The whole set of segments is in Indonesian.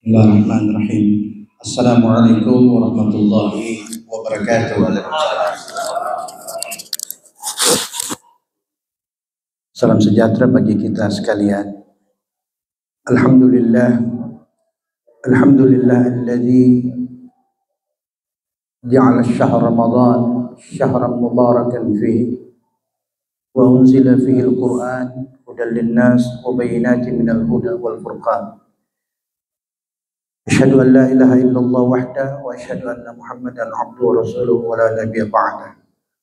Bismillahirrahmanirrahim. Assalamualaikum warahmatullahi wabarakatuh. Salam sejahtera bagi kita sekalian. Alhamdulillah, alladzi ja'ala syahr Ramadan syahran mubarakan fihi wa unzila fihi al-Qur'an hudan lin-nas wa bayyinatin minal huda wal furqan. Asyhadu an la ilaha illallah wahdahu wa asyhadu anna Muhammadan abduhu wa rasuluhu wa la nabiyya ba'dah.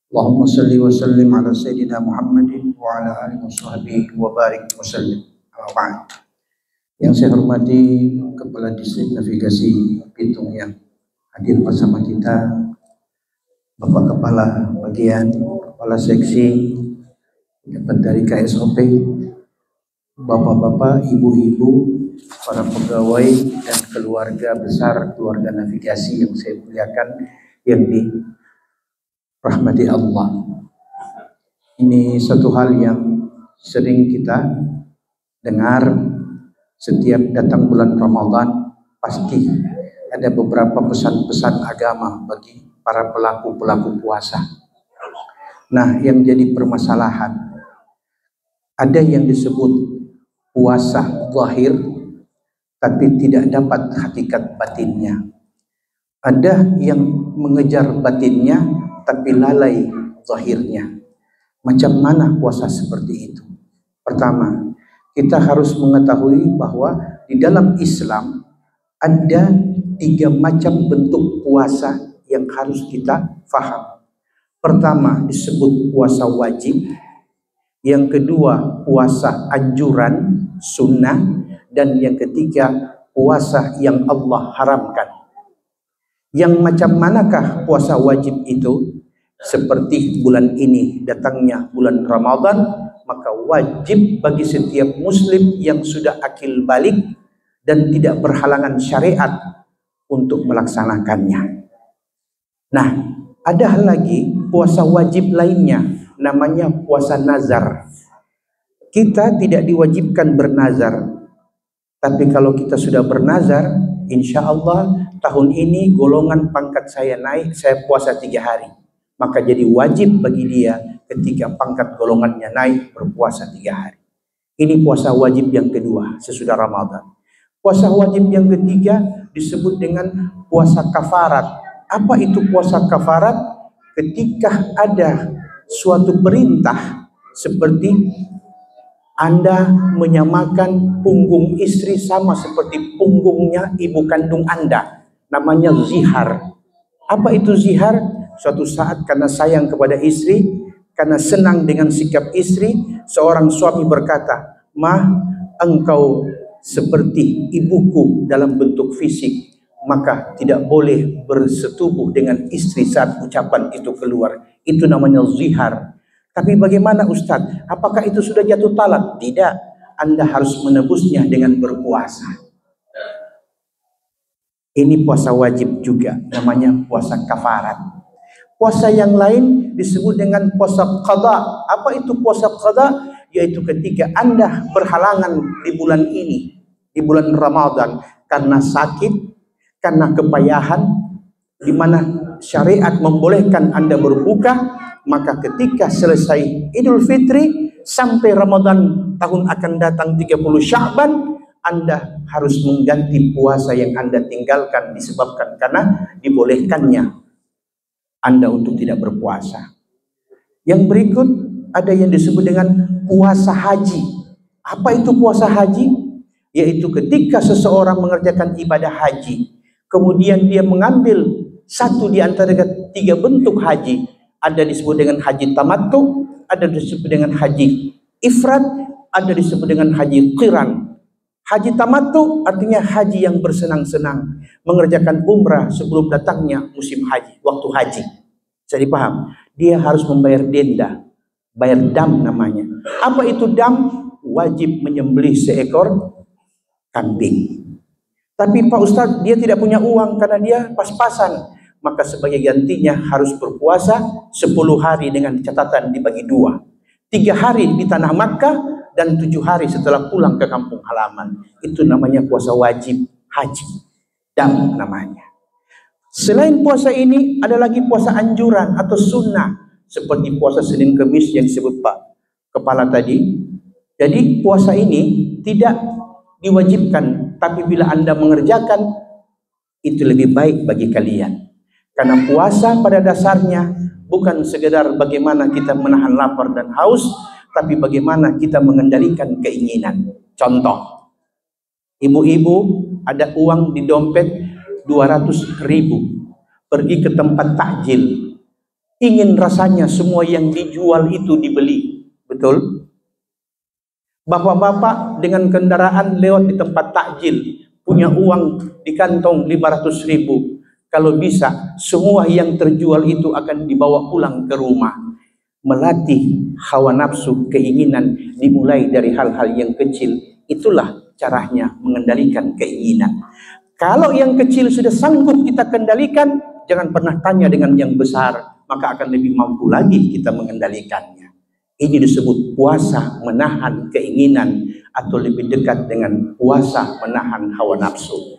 Allahumma salli wa sallim ala sayyidina Muhammadin wa ala alihi wa sahbihi wa barik wa sallim. Yang saya hormati Kepala Distrik Navigasi Pitung yang hadir bersama kita, Bapak Kepala Bagian, Kepala Seksi, dapat dari KSOP, Bapak-bapak, ibu-ibu, para pegawai dan keluarga besar keluarga navigasi yang saya muliakan, yang dirahmati Allah. Ini satu hal yang sering kita dengar setiap datang bulan Ramadan, pasti ada beberapa pesan-pesan agama bagi para pelaku-pelaku puasa. Nah, yang jadi permasalahan, ada yang disebut puasa zahir tapi tidak dapat hakikat batinnya. Ada yang mengejar batinnya tapi lalai zahirnya. Macam mana puasa seperti itu? Pertama, kita harus mengetahui bahwa di dalam Islam ada 3 macam bentuk puasa yang harus kita faham. Pertama disebut puasa wajib, yang kedua puasa anjuran sunnah, dan yang ketiga puasa yang Allah haramkan. Yang macam manakah puasa wajib itu? Seperti bulan ini datangnya bulan Ramadan, maka wajib bagi setiap muslim yang sudah akil balik dan tidak berhalangan syariat untuk melaksanakannya. Nah, ada hal lagi puasa wajib lainnya, namanya puasa nazar. Kita tidak diwajibkan bernazar, tapi kalau kita sudah bernazar, insya Allah tahun ini golongan pangkat saya naik, saya puasa 3 hari. Maka jadi wajib bagi dia ketika pangkat golongannya naik berpuasa 3 hari. Ini puasa wajib yang kedua sesudah Ramadan. Puasa wajib yang ketiga disebut dengan puasa kafarat. Apa itu puasa kafarat? Ketika ada suatu perintah seperti Anda menyamakan punggung istri sama seperti punggungnya ibu kandung Anda, namanya zihar. Apa itu zihar? Suatu saat karena sayang kepada istri, karena senang dengan sikap istri, seorang suami berkata, "Mah, engkau seperti ibuku dalam bentuk fisik, maka tidak boleh bersetubuh dengan istri saat ucapan itu keluar." Itu namanya zihar. Tapi bagaimana Ustadz? Apakah itu sudah jatuh talak? Tidak. Anda harus menebusnya dengan berpuasa. Ini puasa wajib juga, namanya puasa kafarat. Puasa yang lain disebut dengan puasa qada. Apa itu puasa qada? Yaitu ketika Anda berhalangan di bulan ini, di bulan Ramadan, karena sakit, karena kepayahan, di mana syariat membolehkan Anda berbuka, maka ketika selesai Idul Fitri sampai Ramadan tahun akan datang 30 Sya'ban, Anda harus mengganti puasa yang Anda tinggalkan disebabkan karena dibolehkannya Anda untuk tidak berpuasa. Yang berikut ada yang disebut dengan puasa haji. Apa itu puasa haji? Yaitu ketika seseorang mengerjakan ibadah haji, kemudian dia mengambil satu di antara 3 bentuk haji. Ada disebut dengan haji tamattu, ada disebut dengan haji ifrad, ada disebut dengan haji qiran. Haji tamattu artinya haji yang bersenang-senang, mengerjakan umrah sebelum datangnya musim haji, waktu haji. Jadi paham? Dia harus membayar denda, bayar dam namanya. Apa itu dam? Wajib menyembelih seekor kambing. Tapi Pak Ustadz, dia tidak punya uang karena dia pas-pasan. Maka sebagai gantinya harus berpuasa 10 hari dengan catatan dibagi 2. 3 hari di tanah Makkah dan 7 hari setelah pulang ke kampung halaman. Itu namanya puasa wajib haji. Dam namanya. Selain puasa ini ada lagi puasa anjuran atau sunnah, seperti puasa Senin Kemis yang disebut Pak Kepala tadi. Jadi puasa ini tidak diwajibkan, tapi bila Anda mengerjakan itu lebih baik bagi kalian. Karena puasa pada dasarnya bukan sekedar bagaimana kita menahan lapar dan haus, tapi bagaimana kita mengendalikan keinginan. Contoh, ibu-ibu ada uang di dompet 200.000, pergi ke tempat takjil, ingin rasanya semua yang dijual itu dibeli, betul? Bapak-bapak dengan kendaraan lewat di tempat takjil, punya uang di kantong 500.000, kalau bisa semua yang terjual itu akan dibawa pulang ke rumah. Melatih hawa nafsu, keinginan dimulai dari hal-hal yang kecil. Itulah caranya mengendalikan keinginan. Kalau yang kecil sudah sanggup kita kendalikan, jangan pernah tanya dengan yang besar, maka akan lebih mampu lagi kita mengendalikannya. Ini disebut puasa menahan keinginan, atau lebih dekat dengan puasa menahan hawa nafsu.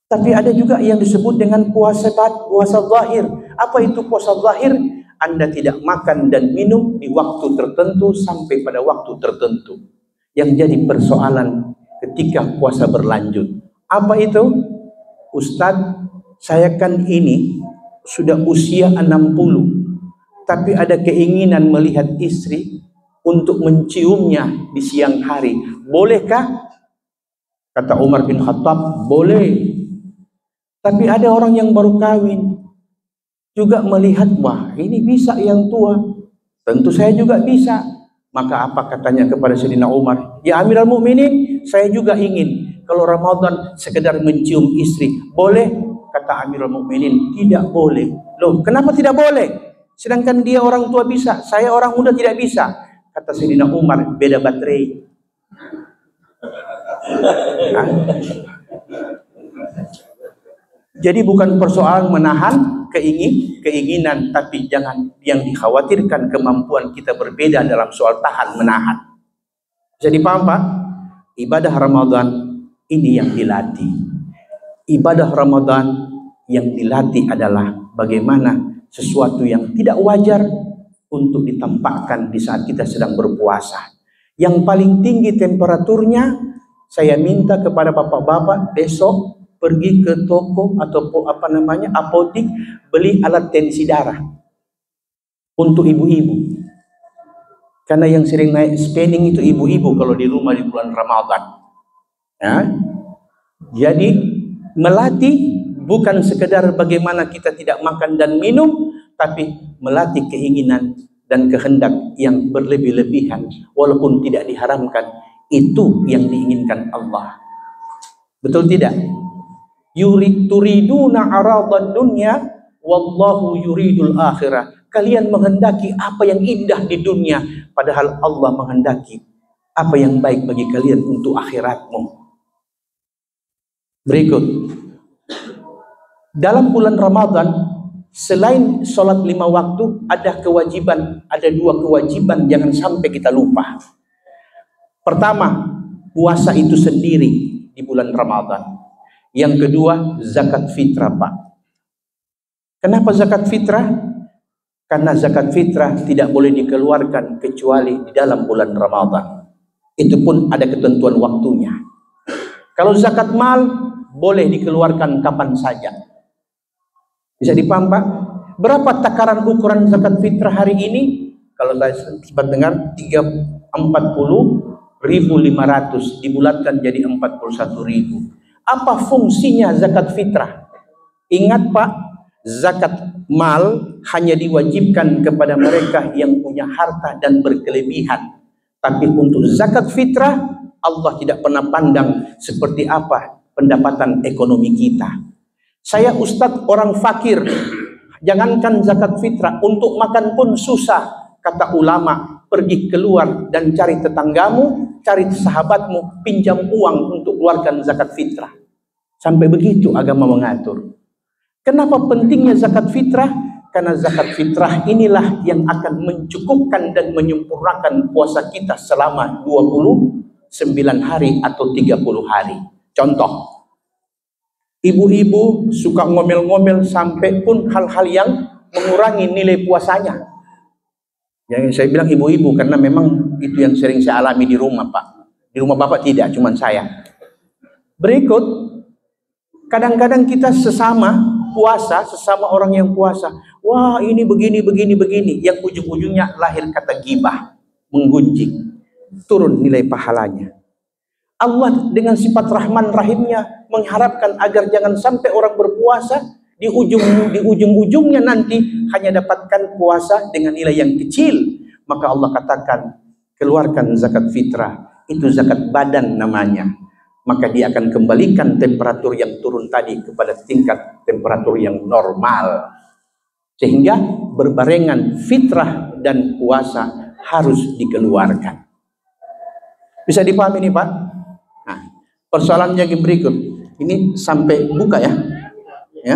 Tapi ada juga yang disebut dengan puasa zahir. Apa itu puasa zahir? Anda tidak makan dan minum di waktu tertentu sampai pada waktu tertentu. Yang jadi persoalan ketika puasa berlanjut. Apa itu? Ustadz, saya kan ini sudah usia 60, tapi ada keinginan melihat istri untuk menciumnya di siang hari. Bolehkah? Kata Umar bin Khattab, boleh. Tapi ada orang yang baru kawin juga melihat, wah ini bisa yang tua, tentu saya juga bisa. Maka apa katanya kepada Sayyidina Umar? Ya Amirul Mukminin, saya juga ingin kalau Ramadan sekedar mencium istri. Boleh? Kata Amirul Mukminin, tidak boleh. Loh, kenapa tidak boleh? Sedangkan dia orang tua bisa, saya orang muda tidak bisa. Kata Sayyidina Umar, beda baterai. Jadi bukan persoalan menahan keinginan, tapi jangan yang dikhawatirkan kemampuan kita berbeda dalam soal tahan menahan. Jadi paham Pak? Ibadah Ramadan ini yang dilatih. Ibadah Ramadan yang dilatih adalah bagaimana sesuatu yang tidak wajar untuk ditampakkan di saat kita sedang berpuasa. Yang paling tinggi temperaturnya, saya minta kepada bapak-bapak besok pergi ke toko atau apotik, beli alat tensi darah untuk ibu-ibu. Karena yang sering naik spending itu ibu-ibu kalau di rumah di bulan Ramadan. Ya. Jadi melatih bukan sekedar bagaimana kita tidak makan dan minum, tapi melatih keinginan dan kehendak yang berlebih-lebihan walaupun tidak diharamkan. Itu yang diinginkan Allah. Betul tidak? Turiduna aradad dunya wallahu yuridul akhirah. Kalian menghendaki apa yang indah di dunia, padahal Allah menghendaki apa yang baik bagi kalian untuk akhiratmu. Berikut, dalam bulan Ramadan selain sholat 5 waktu ada kewajiban, ada 2 kewajiban jangan sampai kita lupa. Pertama, puasa itu sendiri di bulan Ramadan. Yang kedua, zakat fitrah Pak. Kenapa zakat fitrah? Karena zakat fitrah tidak boleh dikeluarkan kecuali di dalam bulan Ramadan. Itu pun ada ketentuan waktunya. Kalau zakat mal boleh dikeluarkan kapan saja. Bisa dipaham Pak? Berapa takaran ukuran zakat fitrah hari ini? Kalau saya sempat dengar 40.500 dibulatkan jadi 41.000. Apa fungsinya zakat fitrah? Ingat Pak, zakat mal hanya diwajibkan kepada mereka yang punya harta dan berkelebihan. Tapi untuk zakat fitrah, Allah tidak pernah pandang seperti apa pendapatan ekonomi kita. Saya ustadz orang fakir, jangankan zakat fitrah, untuk makan pun susah. Kata ulama, pergi keluar dan cari tetanggamu, cari sahabatmu, pinjam uang untuk keluarkan zakat fitrah. Sampai begitu agama mengatur. Kenapa pentingnya zakat fitrah? Karena zakat fitrah inilah yang akan mencukupkan dan menyempurnakan puasa kita selama 29 hari atau 30 hari. Contoh, Ibu-ibu suka ngomel-ngomel sampai pun hal-hal yang mengurangi nilai puasanya. Yang saya bilang ibu-ibu karena memang itu yang sering saya alami di rumah, Pak. Di rumah Bapak tidak, cuman saya. Berikut, kadang-kadang kita sesama puasa, sesama orang yang puasa. Wah, ini begini, begini, begini. Yang ujung-ujungnya lahir kata gibah, menggunjing. Turun nilai pahalanya. Allah dengan sifat Rahman Rahimnya mengharapkan agar jangan sampai orang berpuasa di ujung-ujungnya nanti hanya dapatkan puasa dengan nilai yang kecil. Maka Allah katakan, keluarkan zakat fitrah, itu zakat badan namanya. Maka dia akan kembalikan temperatur yang turun tadi kepada tingkat temperatur yang normal. Sehingga berbarengan fitrah dan puasa harus dikeluarkan. Bisa dipahami nih Pak? Nah, persoalannya yang berikut. Ini sampai buka ya. Ya.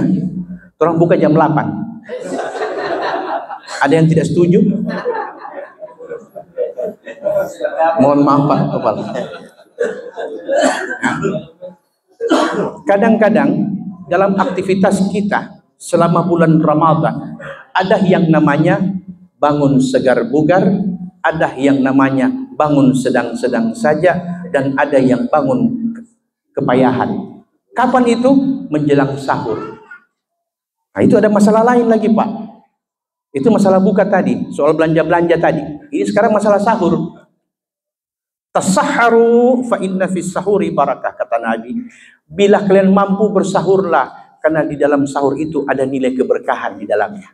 Orang buka jam 8. Ada yang tidak setuju? Mohon maaf Pak Kepala. Kadang-kadang dalam aktivitas kita selama bulan Ramadan ada yang namanya bangun segar bugar, ada yang namanya bangun sedang-sedang saja, dan ada yang bangun kepayahan. Kapan itu? Menjelang sahur. Nah, itu ada masalah lain lagi Pak. Itu masalah buka tadi, soal belanja-belanja tadi. Ini sekarang masalah sahur. Tasahharu fa inna fis sahuri barakah, kata Nabi. Bila kalian mampu bersahurlah, karena di dalam sahur itu ada nilai keberkahan di dalamnya.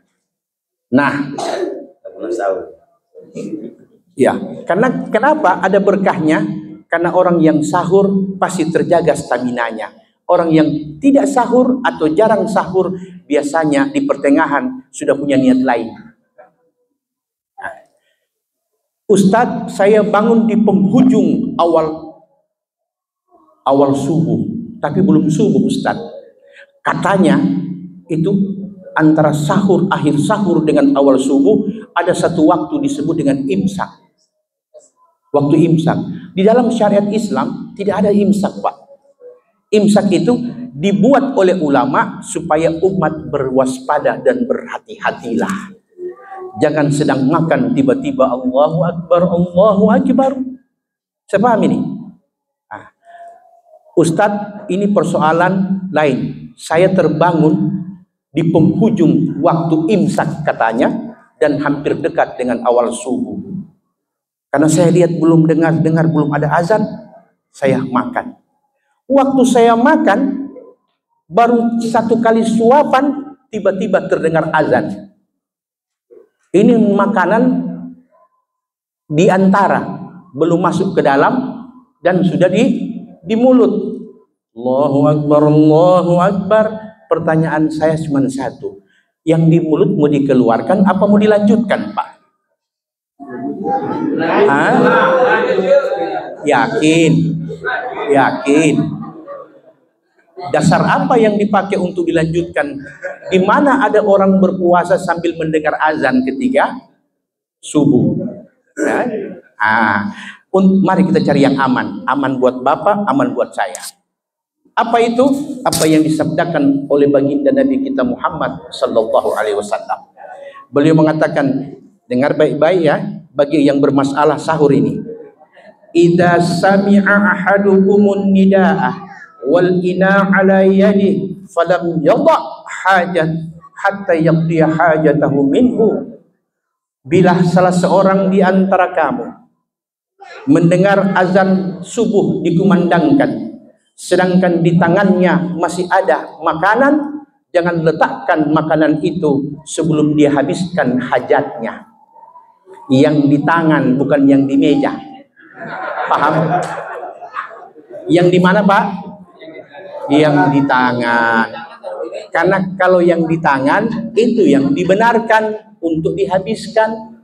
Nah, ya, karena kenapa ada berkahnya? Karena orang yang sahur pasti terjaga staminanya. Orang yang tidak sahur atau jarang sahur biasanya di pertengahan sudah punya niat lain. Nah, Ustadz, saya bangun di penghujung awal subuh, tapi belum subuh Ustadz. Katanya itu antara sahur, akhir sahur dengan awal subuh ada satu waktu disebut dengan imsak. Waktu imsak. Di dalam syariat Islam tidak ada imsak, Pak. Imsak itu dibuat oleh ulama supaya umat berwaspada dan berhati-hatilah. Jangan sedang makan tiba-tiba Allahu Akbar, Allahu Akbar. Saya paham ini. Nah, Ustadz, ini persoalan lain. Saya terbangun di penghujung waktu imsak katanya dan hampir dekat dengan awal subuh. Karena saya lihat belum dengar belum ada azan, saya makan. Waktu saya makan baru satu kali suapan tiba-tiba terdengar azan. Ini makanan di antara belum masuk ke dalam dan sudah di mulut. Allahu Akbar, Allahu Akbar. Pertanyaan saya cuma satu. Yang di mulut mau dikeluarkan apa mau dilanjutkan, Pak? Hah? Yakin? Yakin? Dasar apa yang dipakai untuk dilanjutkan? Di mana ada orang berpuasa sambil mendengar azan ketika subuh? Ya? Mari kita cari yang aman. Aman buat Bapak, aman buat saya. Apa itu? Apa yang disabdakan oleh baginda Nabi kita Muhammad sallallahu alaihi wasallam. Beliau mengatakan, dengar baik-baik ya, bagi yang bermasalah sahur ini. Idza sami'a ahadukumun nida'ah wal ina ala yadi falam yadha hajat hatta yaqdi hajatahu minhu. Bila salah seorang di antara kamu mendengar azan subuh dikumandangkan, sedangkan di tangannya masih ada makanan, jangan letakkan makanan itu sebelum dia habiskan hajatnya. Yang di tangan bukan yang di meja. Paham? Yang di mana, Pak? Yang di tangan. Karena kalau yang di tangan itu yang dibenarkan untuk dihabiskan.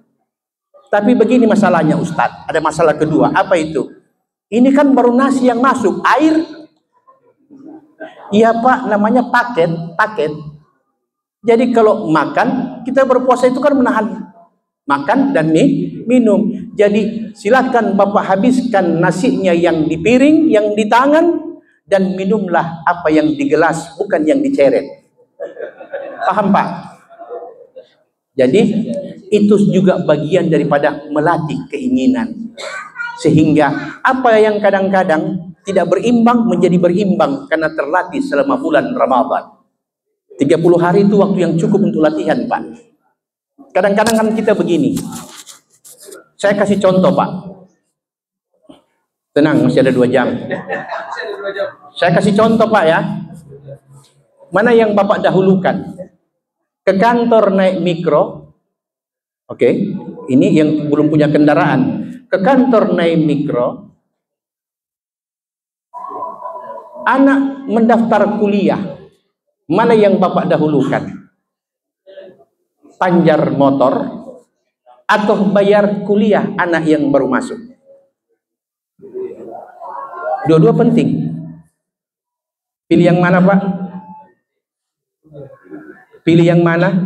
Tapi begini masalahnya Ustadz, ada masalah kedua. Apa itu? Ini kan baru nasi yang masuk, air. Iya Pak, namanya paket. Jadi kalau makan, kita berpuasa itu kan menahan makan dan minum. Jadi silakan Bapak habiskan nasinya yang di piring, yang di tangan, dan minumlah apa yang di gelas, bukan yang diceret. Paham Pak? Jadi itu juga bagian daripada melatih keinginan, sehingga apa yang kadang-kadang tidak berimbang menjadi berimbang karena terlatih selama bulan Ramadan. 30 hari itu waktu yang cukup untuk latihan Pak. Kadang-kadang kan kita begini, saya kasih contoh Pak. Tenang, masih ada 2 jam. Saya kasih contoh Pak ya. Mana yang Bapak dahulukan? Ke kantor naik mikro, oke, ini yang belum punya kendaraan. Ke kantor naik mikro, anak mendaftar kuliah, mana yang Bapak dahulukan? Panjar motor atau bayar kuliah anak yang baru masuk? Dua-dua penting. Pilih yang mana Pak? Pilih yang mana?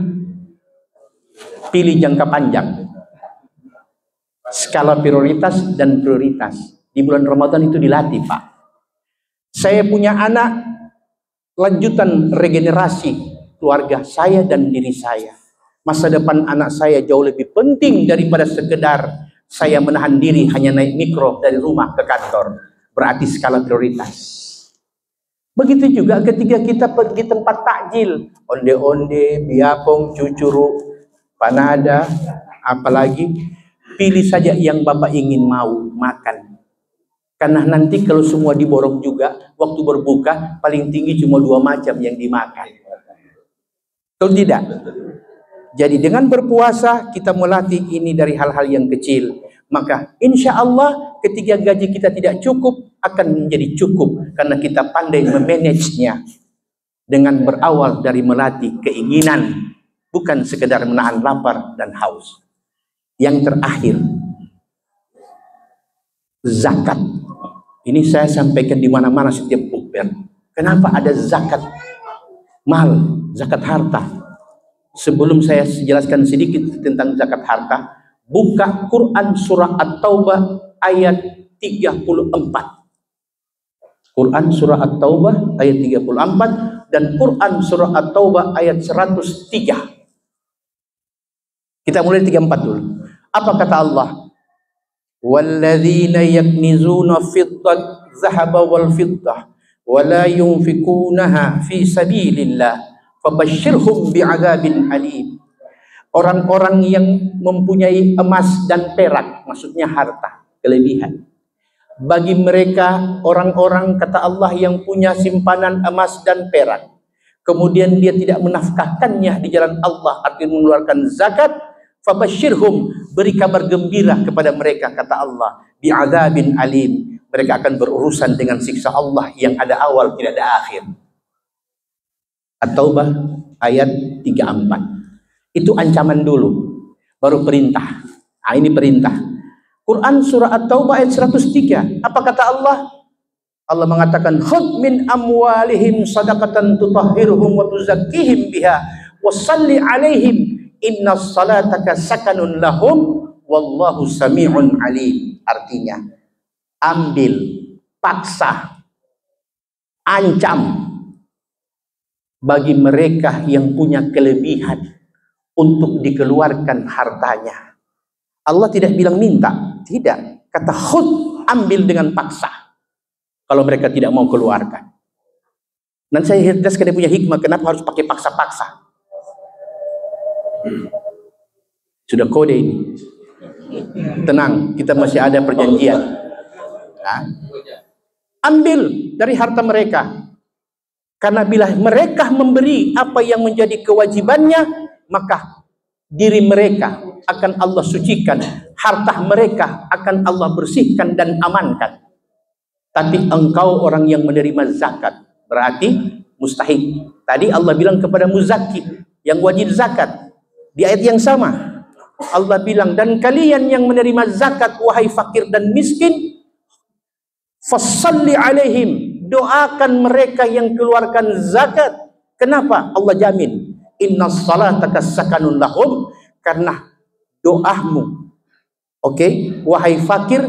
Pilih jangka panjang. Skala prioritas dan prioritas. Di bulan Ramadan itu dilatih Pak. Saya punya anak, lanjutan regenerasi keluarga saya dan diri saya. Masa depan anak saya jauh lebih penting daripada sekedar saya menahan diri hanya naik mikro dari rumah ke kantor. Berarti skala prioritas. Begitu juga ketika kita pergi tempat takjil, onde-onde, biapong, cucuru, panada, apalagi, pilih saja yang Bapak ingin mau makan. Karena nanti kalau semua diborong juga, waktu berbuka paling tinggi cuma 2 macam yang dimakan. Betul tidak? Jadi dengan berpuasa kita melatih ini dari hal-hal yang kecil. Maka insya Allah ketika gaji kita tidak cukup akan menjadi cukup karena kita pandai memanagenya dengan berawal dari melatih keinginan, bukan sekedar menahan lapar dan haus. Yang terakhir, zakat. Ini saya sampaikan di mana-mana setiap bukber. Kenapa ada zakat mal, zakat harta? Sebelum saya jelaskan sedikit tentang zakat harta, buka Quran surah At-Taubah ayat 34. Quran surah At-Taubah ayat 34 dan Quran surah At-Taubah ayat 103. Kita mulai 34 dulu. Apa kata Allah? Walladzina yaknizuna fiddat zahaba wal fiddah wa la yunfikunaha fi sabilillah fabashshirhum bi'adzabin alim. Orang-orang yang mempunyai emas dan perak, maksudnya harta, kelebihan. Bagi mereka, orang-orang kata Allah yang punya simpanan emas dan perak, kemudian dia tidak menafkahkannya di jalan Allah, artinya mengeluarkan zakat, fabashshirhum, beri kabar gembira kepada mereka, kata Allah, bi'adzabin alim. Mereka akan berurusan dengan siksa Allah yang ada awal, tidak ada akhir. At-Taubah ayat 34. Itu ancaman dulu, baru perintah. Nah, ini perintah. Quran surah At-Taubah ayat 103. Apa kata Allah? Allah mengatakan, khudh min amwalihim sadaqatan tutahhiruhum wa tuzakkihim biha wa shalli alaihim inna salataka sakanun lahum wallahu sami'un alim. Artinya, ambil, paksa, ancam bagi mereka yang punya kelebihan untuk dikeluarkan hartanya. Allah tidak bilang minta, tidak. Kata khud, ambil dengan paksa. Kalau mereka tidak mau keluarkan. Dan saya jelaskan dia punya hikmah, kenapa harus pakai paksa-paksa. Sudah kode ini. Tenang, kita masih ada perjanjian. Nah, ambil dari harta mereka. Karena bila mereka memberi apa yang menjadi kewajibannya, maka diri mereka akan Allah sucikan, harta mereka akan Allah bersihkan dan amankan. Tapi engkau orang yang menerima zakat, berarti mustahik. Tadi Allah bilang kepada muzakki yang wajib zakat. Di ayat yang sama Allah bilang, dan kalian yang menerima zakat wahai fakir dan miskin, fassalli alaihim, doakan mereka yang keluarkan zakat. Kenapa? Allah jamin, inna salataka sakanun lahum, karena doamu, oke, wahai fakir,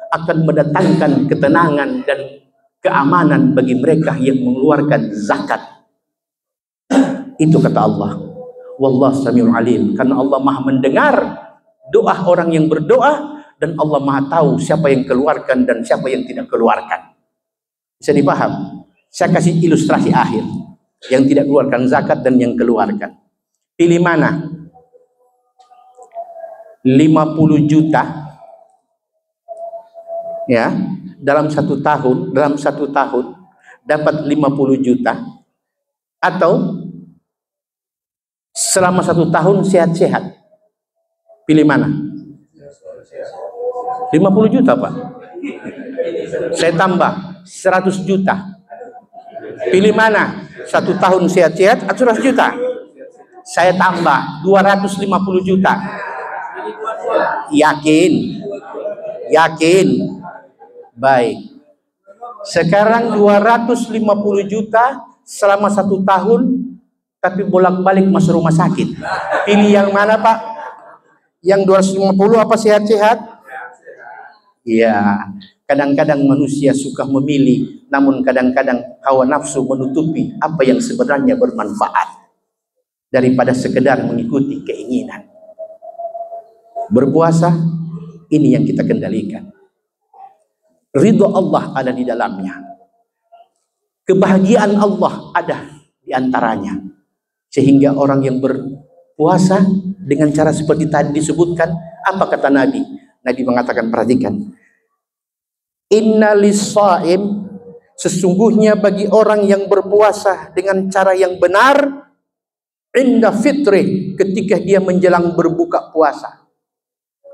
akan mendatangkan ketenangan dan keamanan bagi mereka yang mengeluarkan zakat. Itu kata Allah. Wallahu samiul alim. Karena Allah Maha mendengar doa orang yang berdoa, dan Allah Maha tahu siapa yang keluarkan dan siapa yang tidak keluarkan. Bisa dipaham? Saya kasih ilustrasi akhir. Yang tidak keluarkan zakat dan yang keluarkan. Pilih mana? 50 juta ya, dalam satu tahun dapat 50 juta, atau selama 1 tahun sehat-sehat. Pilih mana? 50 juta Pak. Saya tambah 100 juta. Pilih mana? 1 tahun sehat-sehat atau 100 juta? Saya tambah 250 juta. Yakin? Yakin? Baik. Sekarang 250 juta selama 1 tahun, tapi bolak-balik masuk rumah sakit. Pilih yang mana Pak? Yang 250 apa sehat-sehat? Iya. Kadang-kadang manusia suka memilih, namun kadang-kadang hawa nafsu menutupi apa yang sebenarnya bermanfaat daripada sekedar mengikuti keinginan. Berpuasa, ini yang kita kendalikan. Ridho Allah ada di dalamnya. Kebahagiaan Allah ada di antaranya. Sehingga orang yang berpuasa dengan cara seperti tadi disebutkan, apa kata Nabi? Nabi mengatakan, perhatikan. Inna lis-shaim, sesungguhnya bagi orang yang berpuasa dengan cara yang benar, inda fitri, ketika dia menjelang berbuka puasa,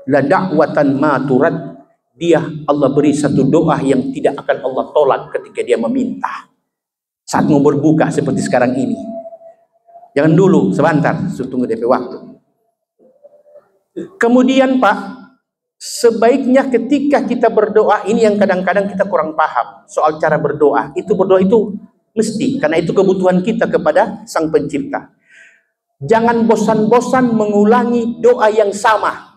la da'watan ma turad, dia Allah beri satu doa yang tidak akan Allah tolak ketika dia meminta saat mau berbuka seperti sekarang ini. Jangan dulu, sebentar, tunggu DP waktu. Kemudian Pak, sebaiknya ketika kita berdoa, ini yang kadang-kadang kita kurang paham soal cara berdoa. Berdoa itu mesti, karena itu kebutuhan kita kepada Sang Pencipta. Jangan bosan-bosan mengulangi doa yang sama.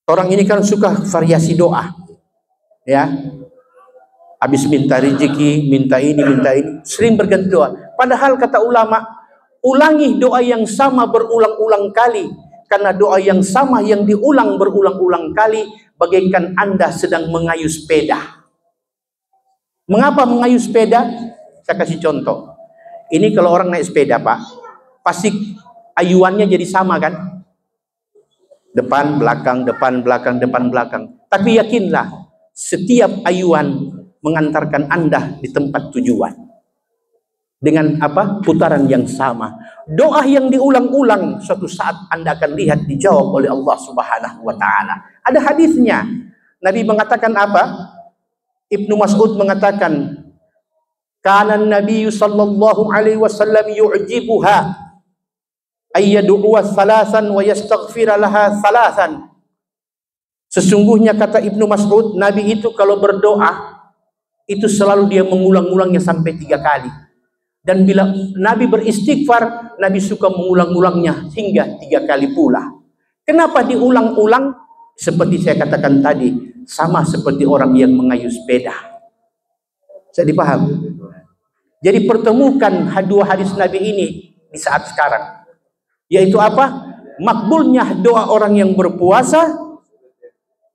Orang ini kan suka variasi doa, ya. Habis minta rezeki, minta ini, sering berganti doa. Padahal kata ulama, ulangi doa yang sama berulang-ulang kali. Karena doa yang sama yang diulang berulang-ulang kali, bagaikan Anda sedang mengayuh sepeda. Mengapa mengayuh sepeda? Saya kasih contoh. Ini kalau orang naik sepeda Pak, pasti ayuannya jadi sama kan? Depan, belakang, depan, belakang, depan, belakang. Tapi yakinlah, setiap ayuan mengantarkan Anda di tempat tujuan. Dengan apa? Putaran yang sama. Doa yang diulang-ulang, suatu saat Anda akan lihat dijawab oleh Allah Subhanahu wa Ta'ala. Ada hadisnya. Nabi mengatakan apa? Ibnu Mas'ud mengatakan, kana Nabi sallallahu alaihi wasallam yu'jibuha ayyadu'a salasan wa yastaghfira laha salasan. Sesungguhnya kata Ibnu Mas'ud, Nabi itu kalau berdoa itu selalu dia mengulang-ulangnya sampai 3 kali. Dan bila Nabi beristighfar, Nabi suka mengulang-ulangnya hingga 3 kali pula. Kenapa diulang-ulang? Seperti saya katakan tadi, sama seperti orang yang mengayuh sepeda. Saya dipaham? Jadi pertemukan 2 hadis Nabi ini di saat sekarang. Yaitu apa? Makbulnya doa orang yang berpuasa,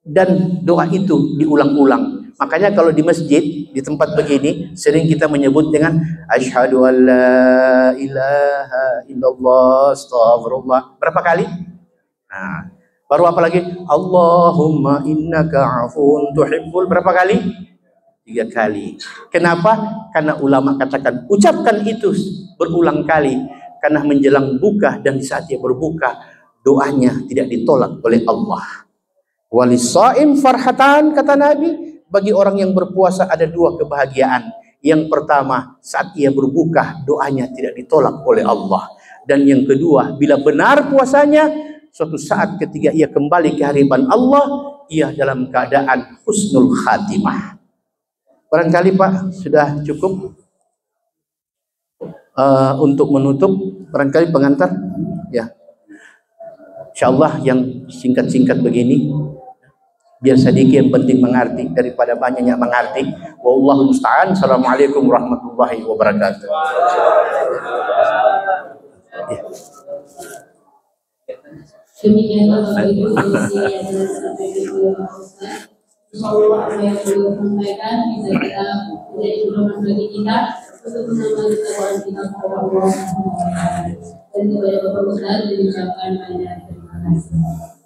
dan doa itu diulang-ulang. Makanya kalau di masjid, di tempat begini, sering kita menyebut dengan asyhadu an la ilaha illallah astaghfirullah. Berapa kali? Nah, baru apa lagi? Allahumma innaka afun tuhibbul. Berapa kali? 3 kali. Kenapa? Karena ulama katakan, ucapkan itu berulang kali. Karena menjelang buka dan di saat dia berbuka, doanya tidak ditolak oleh Allah. Walis-shaim farhatan, kata Nabi, bagi orang yang berpuasa ada 2 kebahagiaan. Yang pertama, saat ia berbuka, doanya tidak ditolak oleh Allah. Dan yang kedua, bila benar puasanya, suatu saat ketika ia kembali ke hadapan Allah, ia dalam keadaan husnul khatimah. Barangkali Pak, sudah cukup untuk menutup. Barangkali pengantar, ya. InsyaAllah yang singkat-singkat begini, biar sedikit yang penting mengerti daripada banyaknya mengerti. Wallahu musta'an. Assalamualaikum warahmatullahi wabarakatuh. Demikianlah Bapak Ibu diskusi yang telah disampaikan oleh Pak Ustaz. Insyaallah apa yang beliau sampaikan bisa kita menjadi pedoman bagi kita untuk menambah ketakwaan kita kepada Allah Subhanahu wa taala. Dan kepada Bapak Ustaz diucapkan banyak terima kasih.